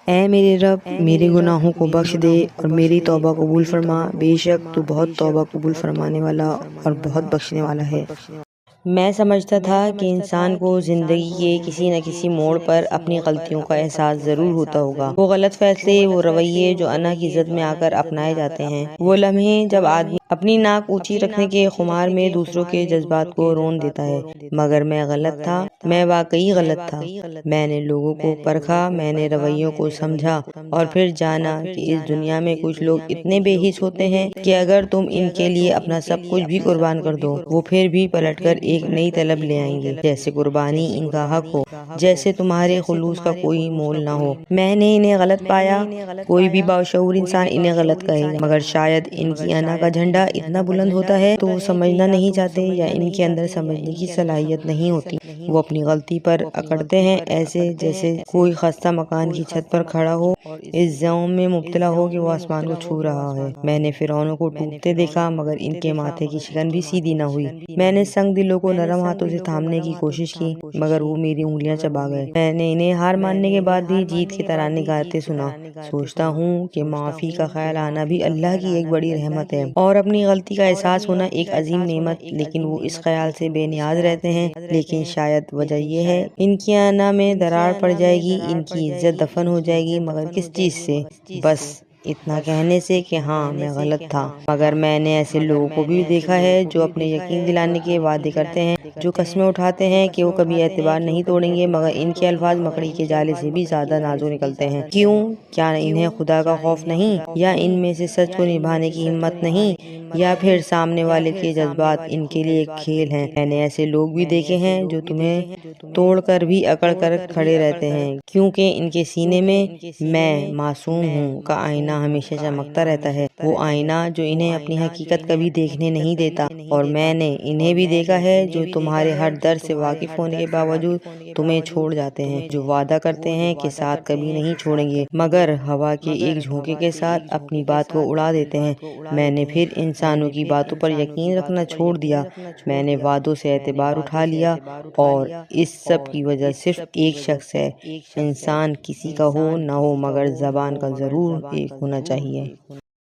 اے میرے رب، میرے گناہوں کو بخش دے اور میری توبہ قبول فرما، بے شک تو بہت توبہ قبول فرمانے والا اور بہت بخشنے والا ہے۔ میں سمجھتا تھا کہ انسان کو زندگی کے کسی نہ کسی موڑ پر اپنی غلطیوں کا احساس ضرور ہوتا ہوگا۔ وہ غلط فیصلے، وہ رویے جو انا کی زد میں آ کر اپنائے جاتے ہیں، وہ لمحے جب آدمی اپنی ناک اونچی رکھنے کے خمار میں دوسروں کے جذبات کو رون دیتا ہے۔ مگر میں غلط تھا، میں واقعی غلط تھا۔ میں نے لوگوں کو پرکھا، میں نے رویوں کو سمجھا اور پھر جانا کہ اس دنیا میں کچھ لوگ اتنے بے حس ہوتے ہیں کہ اگر تم ان کے لیے اپنا سب کچھ بھی قربان کر دو، وہ پھر بھی پلٹ کر ایک نئی طلب لے آئیں گے، جیسے قربانی ان کا حق ہو، جیسے تمہارے خلوص کا کوئی مول نہ ہو۔ میں نے انہیں غلط پایا، کوئی بھی باشعور انسان انہیں غلط کہے، مگر شاید ان کی انا کا جھنڈا اتنا بلند ہوتا ہے تو وہ سمجھنا نہیں چاہتے یا ان کے اندر سمجھنے کی صلاحیت نہیں ہوتی۔ وہ اپنی غلطی پر اکڑتے ہیں، ایسے جیسے کوئی خستہ مکان کی چھت پر کھڑا ہو، اس زوم میں مبتلا ہو کہ وہ آسمان کو چھو رہا ہے۔ میں نے فرعونوں کو ٹوٹتے دیکھا، مگر ان کے ماتھے کی شکن بھی سیدھی نہ ہوئی۔ میں نے سنگ دلوں کو نرم ہاتھوں سے تھامنے کی کوشش کی، مگر وہ میری انگلیاں چبا گئے۔ میں نے انہیں ہار ماننے کے بعد بھی جیت کے ترانے گاتے سنا۔ سوچتا ہوں کہ معافی کا خیال آنا بھی اللہ کی ایک بڑی رحمت ہے اور اپنی غلطی کا احساس ہونا ایک عظیم نعمت، لیکن وہ اس خیال سے بے نیاز رہتے ہیں۔ لیکن شاید وجہ یہ ہے، ان کی انا میں دراڑ پڑ جائے گی، ان کی عزت دفن ہو جائے گی، مگر کس چیز سے؟ بس اتنا کہنے سے کہ ہاں میں غلط تھا۔ مگر میں نے ایسے لوگوں کو بھی دیکھا ہے جو اپنے یقین دلانے کے وعدے کرتے ہیں، جو قسمیں اٹھاتے ہیں کہ وہ کبھی اعتبار نہیں توڑیں گے، مگر ان کے الفاظ مکڑی کے جالے سے بھی زیادہ نازک نکلتے ہیں۔ کیوں؟ کیا انہیں خدا کا خوف نہیں، یا ان میں سے سچ کو نبھانے کی ہمت نہیں، یا پھر سامنے والے کے جذبات ان کے لیے ایک کھیل ہیں؟ میں نے ایسے لوگ بھی دیکھے ہیں جو تمہیں توڑ کر بھی اکڑ کر کھڑے رہتے ہیں، کیونکہ ان کے سینے میں میں معصوم ہوں کا آئینہ ہمیشہ چمکتا رہتا ہے، وہ آئینہ جو انہیں اپنی حقیقت کبھی دیکھنے نہیں دیتا۔ اور میں نے انہیں بھی دیکھا ہے جو تمہارے ہر درد سے واقف ہونے کے باوجود تمہیں چھوڑ جاتے ہیں، جو وعدہ کرتے ہیں کہ ساتھ کبھی نہیں چھوڑیں گے، مگر ہوا کے ایک جھونکے کے ساتھ اپنی بات کو اڑا دیتے ہیں۔ میں نے پھر انسانوں کی باتوں پر یقین رکھنا چھوڑ دیا، میں نے وعدوں سے اعتبار اٹھا لیا، اور اس سب کی وجہ صرف ایک شخص ہے۔ انسان کسی کا ہو نہ ہو، مگر زبان کا ضرور ایک ہونا چاہیے۔